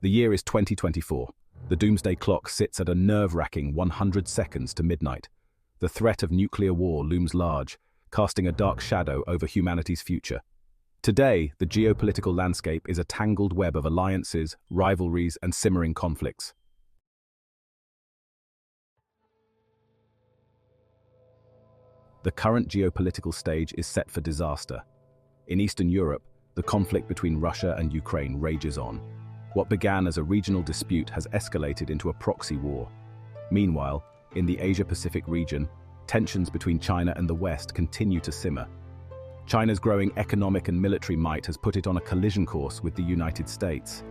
The year is 2024. The doomsday clock sits at a nerve-wracking 100 seconds to midnight. The threat of nuclear war looms large, casting a dark shadow over humanity's future. Today, the geopolitical landscape is a tangled web of alliances, rivalries, and simmering conflicts. The current geopolitical stage is set for disaster. In Eastern Europe, the conflict between Russia and Ukraine rages on. What began as a regional dispute has escalated into a proxy war. Meanwhile, in the Asia-Pacific region, tensions between China and the West continue to simmer. China's growing economic and military might has put it on a collision course with the United States.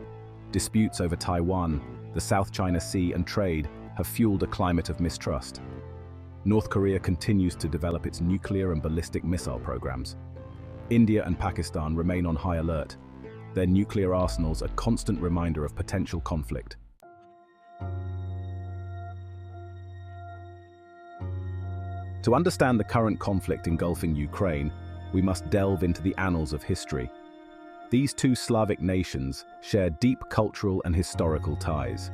Disputes over Taiwan, the South China Sea, and trade have fueled a climate of mistrust. North Korea continues to develop its nuclear and ballistic missile programs. India and Pakistan remain on high alert, their nuclear arsenals a constant reminder of potential conflict. To understand the current conflict engulfing Ukraine, we must delve into the annals of history. These two Slavic nations share deep cultural and historical ties.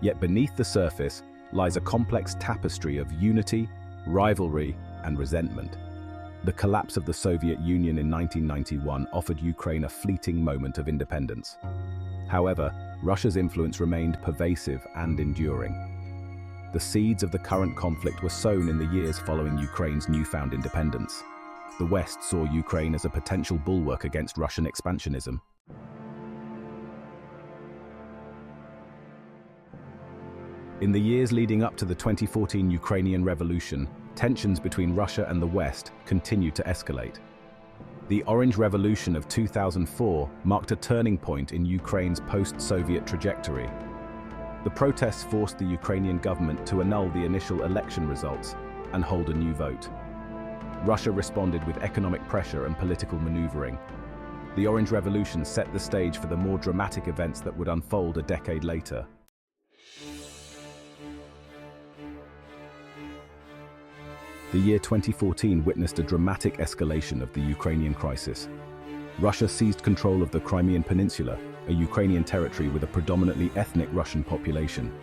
Yet beneath the surface lies a complex tapestry of unity, rivalry, and resentment. The collapse of the Soviet Union in 1991 offered Ukraine a fleeting moment of independence. However, Russia's influence remained pervasive and enduring. The seeds of the current conflict were sown in the years following Ukraine's newfound independence. The West saw Ukraine as a potential bulwark against Russian expansionism. In the years leading up to the 2014 Ukrainian Revolution, tensions between Russia and the West continued to escalate. The Orange Revolution of 2004 marked a turning point in Ukraine's post-Soviet trajectory. The protests forced the Ukrainian government to annul the initial election results and hold a new vote. Russia responded with economic pressure and political maneuvering. The Orange Revolution set the stage for the more dramatic events that would unfold a decade later. The year 2014 witnessed a dramatic escalation of the Ukrainian crisis. Russia seized control of the Crimean Peninsula, a Ukrainian territory with a predominantly ethnic Russian population.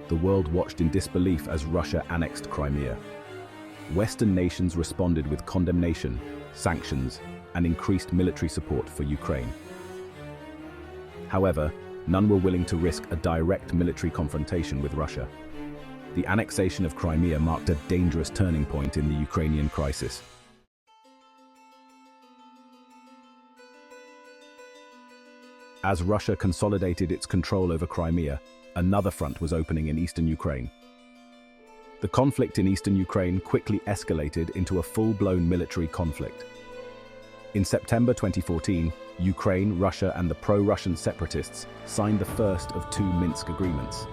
The world watched in disbelief as Russia annexed Crimea. Western nations responded with condemnation, sanctions, and increased military support for Ukraine. However, none were willing to risk a direct military confrontation with Russia. The annexation of Crimea marked a dangerous turning point in the Ukrainian crisis. As Russia consolidated its control over Crimea, another front was opening in eastern Ukraine. The conflict in eastern Ukraine quickly escalated into a full-blown military conflict. In September 2014, Ukraine, Russia, and the pro-Russian separatists signed the first of two Minsk agreements.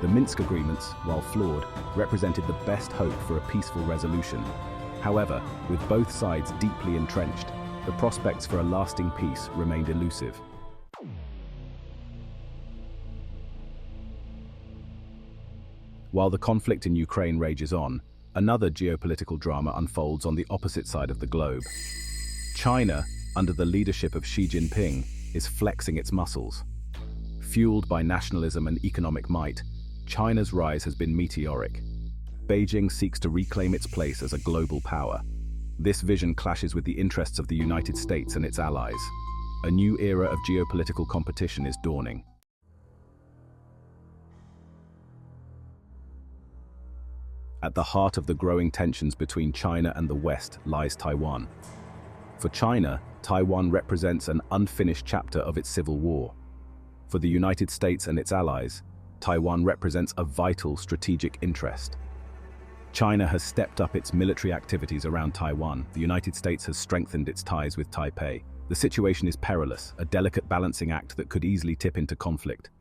The Minsk agreements, while flawed, represented the best hope for a peaceful resolution. However, with both sides deeply entrenched, the prospects for a lasting peace remained elusive. While the conflict in Ukraine rages on, another geopolitical drama unfolds on the opposite side of the globe. China, under the leadership of Xi Jinping, is flexing its muscles. Fueled by nationalism and economic might, China's rise has been meteoric. Beijing seeks to reclaim its place as a global power. This vision clashes with the interests of the United States and its allies. A new era of geopolitical competition is dawning. At the heart of the growing tensions between China and the West lies Taiwan. For China, Taiwan represents an unfinished chapter of its civil war. For the United States and its allies, Taiwan represents a vital strategic interest. China has stepped up its military activities around Taiwan. The United States has strengthened its ties with Taipei. The situation is perilous, a delicate balancing act that could easily tip into conflict.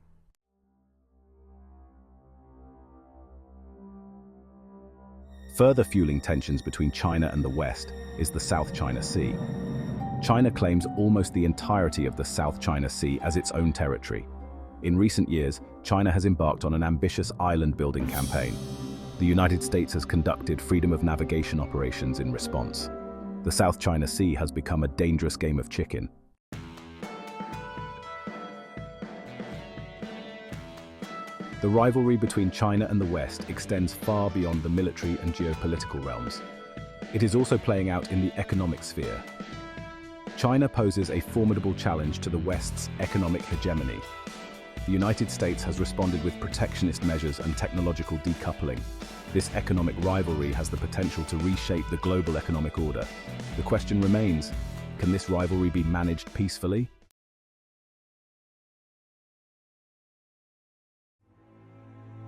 Further fueling tensions between China and the West is the South China Sea. China claims almost the entirety of the South China Sea as its own territory. In recent years, China has embarked on an ambitious island-building campaign. The United States has conducted freedom of navigation operations in response. The South China Sea has become a dangerous game of chicken. The rivalry between China and the West extends far beyond the military and geopolitical realms. It is also playing out in the economic sphere. China poses a formidable challenge to the West's economic hegemony. The United States has responded with protectionist measures and technological decoupling. This economic rivalry has the potential to reshape the global economic order. The question remains, can this rivalry be managed peacefully?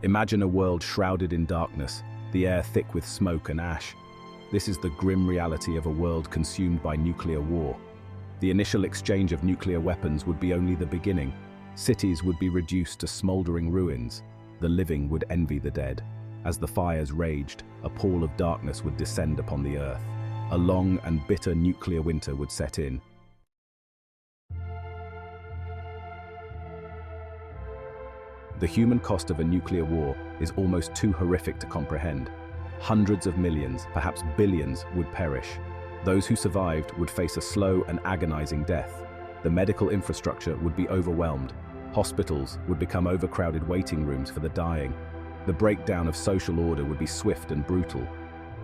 Imagine a world shrouded in darkness, the air thick with smoke and ash. This is the grim reality of a world consumed by nuclear war. The initial exchange of nuclear weapons would be only the beginning. Cities would be reduced to smoldering ruins. The living would envy the dead. As the fires raged, a pall of darkness would descend upon the earth. A long and bitter nuclear winter would set in. The human cost of a nuclear war is almost too horrific to comprehend. Hundreds of millions, perhaps billions, would perish. Those who survived would face a slow and agonizing death. The medical infrastructure would be overwhelmed. Hospitals would become overcrowded waiting rooms for the dying. The breakdown of social order would be swift and brutal.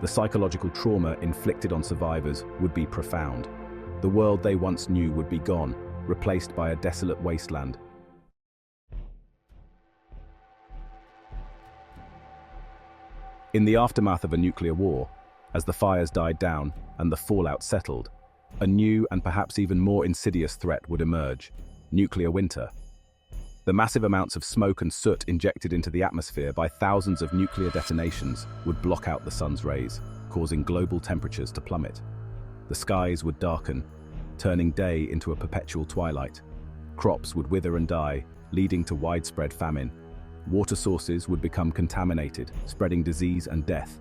The psychological trauma inflicted on survivors would be profound. The world they once knew would be gone, replaced by a desolate wasteland. In the aftermath of a nuclear war, as the fires died down and the fallout settled, a new and perhaps even more insidious threat would emerge: nuclear winter. The massive amounts of smoke and soot injected into the atmosphere by thousands of nuclear detonations would block out the sun's rays, causing global temperatures to plummet. The skies would darken, turning day into a perpetual twilight. Crops would wither and die, leading to widespread famine. Water sources would become contaminated, spreading disease and death.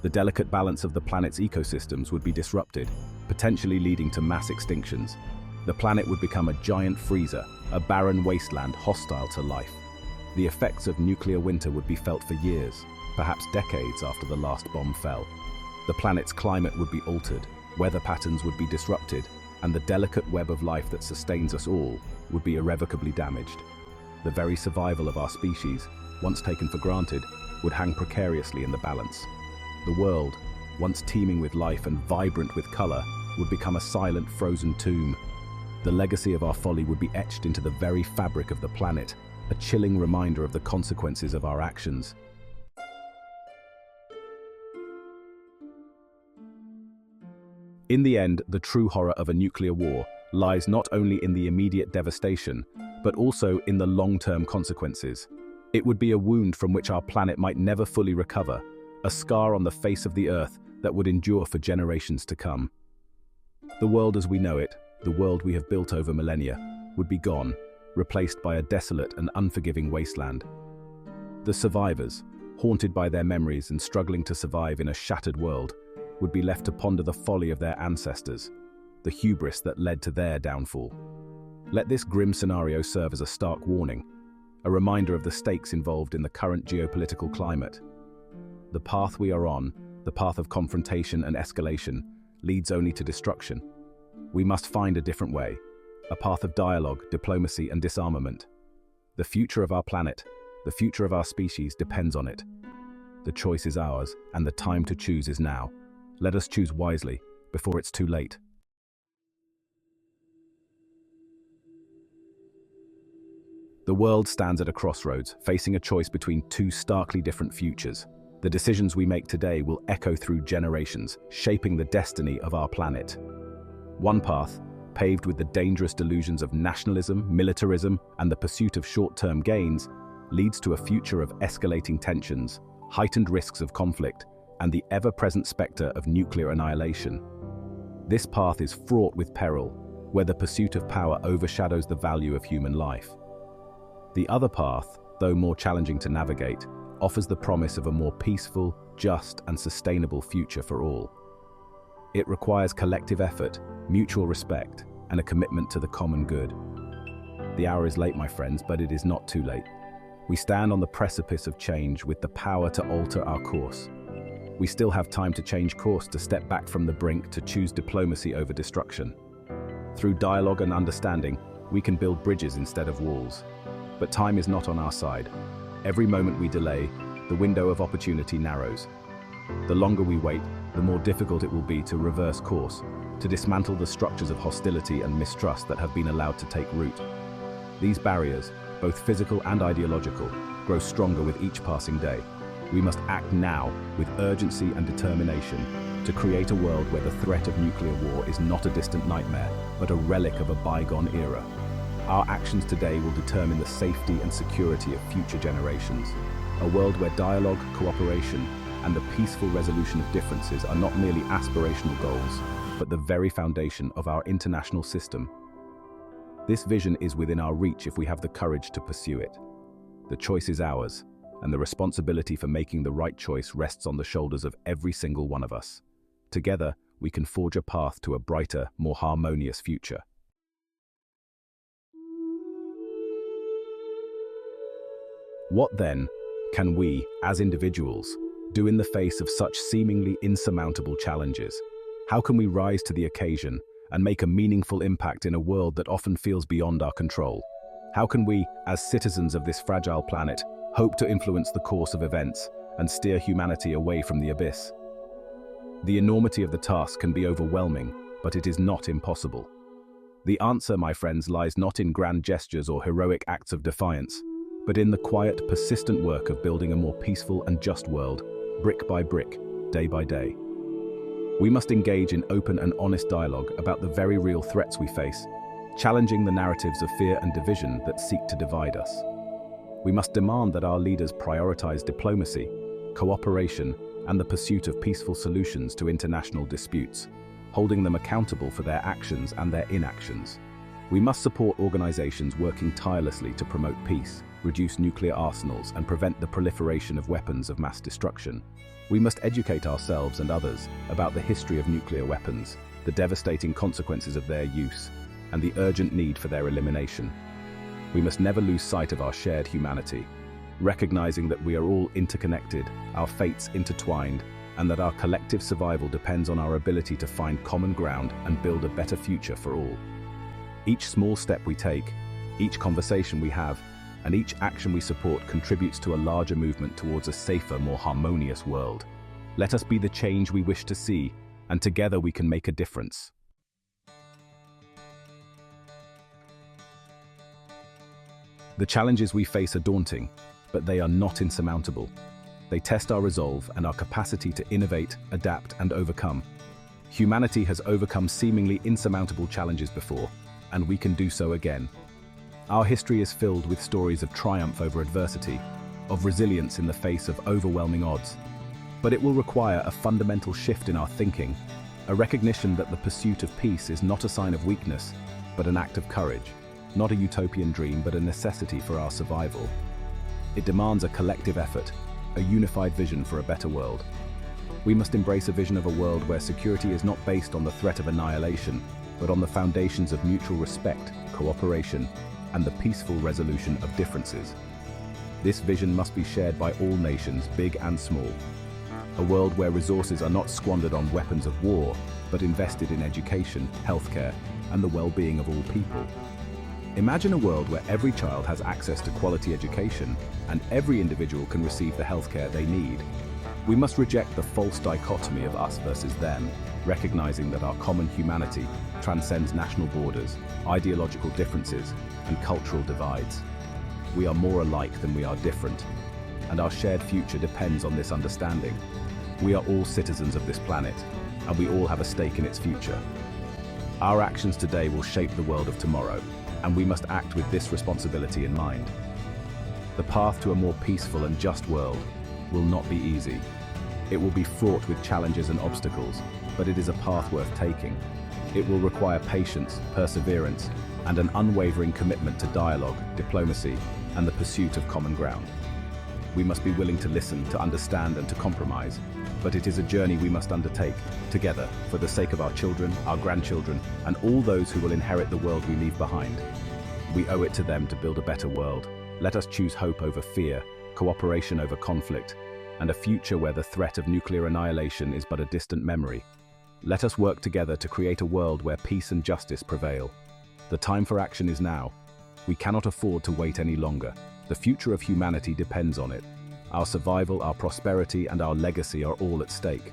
The delicate balance of the planet's ecosystems would be disrupted, potentially leading to mass extinctions. The planet would become a giant freezer, a barren wasteland hostile to life. The effects of nuclear winter would be felt for years, perhaps decades after the last bomb fell. The planet's climate would be altered, weather patterns would be disrupted, and the delicate web of life that sustains us all would be irrevocably damaged. The very survival of our species, once taken for granted, would hang precariously in the balance. The world, once teeming with life and vibrant with color, would become a silent, frozen tomb. The legacy of our folly would be etched into the very fabric of the planet, a chilling reminder of the consequences of our actions. In the end, the true horror of a nuclear war lies not only in the immediate devastation, but also in the long-term consequences. It would be a wound from which our planet might never fully recover, a scar on the face of the Earth that would endure for generations to come. The world as we know it, the world we have built over millennia, would be gone, replaced by a desolate and unforgiving wasteland. The survivors, haunted by their memories and struggling to survive in a shattered world, would be left to ponder the folly of their ancestors, the hubris that led to their downfall. Let this grim scenario serve as a stark warning, a reminder of the stakes involved in the current geopolitical climate. The path we are on, the path of confrontation and escalation, leads only to destruction. We must find a different way, a path of dialogue, diplomacy, and disarmament. The future of our planet, the future of our species depends on it. The choice is ours, and the time to choose is now. Let us choose wisely, before it's too late. The world stands at a crossroads, facing a choice between two starkly different futures. The decisions we make today will echo through generations, shaping the destiny of our planet. One path, paved with the dangerous delusions of nationalism, militarism, and the pursuit of short-term gains, leads to a future of escalating tensions, heightened risks of conflict, and the ever-present specter of nuclear annihilation. This path is fraught with peril, where the pursuit of power overshadows the value of human life. The other path, though more challenging to navigate, offers the promise of a more peaceful, just, and sustainable future for all. It requires collective effort, mutual respect, and a commitment to the common good. The hour is late, my friends, but it is not too late. We stand on the precipice of change with the power to alter our course. We still have time to change course, to step back from the brink, to choose diplomacy over destruction. Through dialogue and understanding, we can build bridges instead of walls. But time is not on our side. Every moment we delay, the window of opportunity narrows. The longer we wait, the more difficult it will be to reverse course, to dismantle the structures of hostility and mistrust that have been allowed to take root. These barriers, both physical and ideological, grow stronger with each passing day. We must act now with urgency and determination to create a world where the threat of nuclear war is not a distant nightmare, but a relic of a bygone era. Our actions today will determine the safety and security of future generations. A world where dialogue, cooperation, and the peaceful resolution of differences are not merely aspirational goals, but the very foundation of our international system. This vision is within our reach if we have the courage to pursue it. The choice is ours, and the responsibility for making the right choice rests on the shoulders of every single one of us. Together, we can forge a path to a brighter, more harmonious future. What then can we, as individuals, do in the face of such seemingly insurmountable challenges? How can we rise to the occasion and make a meaningful impact in a world that often feels beyond our control? How can we, as citizens of this fragile planet, hope to influence the course of events and steer humanity away from the abyss? The enormity of the task can be overwhelming, but it is not impossible. The answer, my friends, lies not in grand gestures or heroic acts of defiance, but in the quiet, persistent work of building a more peaceful and just world, brick by brick, day by day. We must engage in open and honest dialogue about the very real threats we face, challenging the narratives of fear and division that seek to divide us. We must demand that our leaders prioritize diplomacy, cooperation, and the pursuit of peaceful solutions to international disputes, holding them accountable for their actions and their inactions. We must support organizations working tirelessly to promote peace, reduce nuclear arsenals, and prevent the proliferation of weapons of mass destruction. We must educate ourselves and others about the history of nuclear weapons, the devastating consequences of their use, and the urgent need for their elimination. We must never lose sight of our shared humanity, recognizing that we are all interconnected, our fates intertwined, and that our collective survival depends on our ability to find common ground and build a better future for all. Each small step we take, each conversation we have, and each action we support contributes to a larger movement towards a safer, more harmonious world. Let us be the change we wish to see, and together we can make a difference. The challenges we face are daunting, but they are not insurmountable. They test our resolve and our capacity to innovate, adapt, and overcome. Humanity has overcome seemingly insurmountable challenges before, and we can do so again. Our history is filled with stories of triumph over adversity, of resilience in the face of overwhelming odds. But it will require a fundamental shift in our thinking, a recognition that the pursuit of peace is not a sign of weakness, but an act of courage, not a utopian dream, but a necessity for our survival. It demands a collective effort, a unified vision for a better world. We must embrace a vision of a world where security is not based on the threat of annihilation, but on the foundations of mutual respect, cooperation, and the peaceful resolution of differences. This vision must be shared by all nations, big and small. A world where resources are not squandered on weapons of war, but invested in education, healthcare, and the well-being of all people. Imagine a world where every child has access to quality education and every individual can receive the healthcare they need. We must reject the false dichotomy of us versus them, recognizing that our common humanity transcends national borders, ideological differences, and cultural divides. We are more alike than we are different, and our shared future depends on this understanding. We are all citizens of this planet, and we all have a stake in its future. Our actions today will shape the world of tomorrow, and we must act with this responsibility in mind. The path to a more peaceful and just world will not be easy. It will be fraught with challenges and obstacles, but it is a path worth taking. It will require patience, perseverance, and an unwavering commitment to dialogue, diplomacy, and the pursuit of common ground. We must be willing to listen, to understand, and to compromise, but it is a journey we must undertake, together, for the sake of our children, our grandchildren, and all those who will inherit the world we leave behind. We owe it to them to build a better world. Let us choose hope over fear, cooperation over conflict, and a future where the threat of nuclear annihilation is but a distant memory. Let us work together to create a world where peace and justice prevail. The time for action is now. We cannot afford to wait any longer. The future of humanity depends on it. Our survival, our prosperity, and our legacy are all at stake.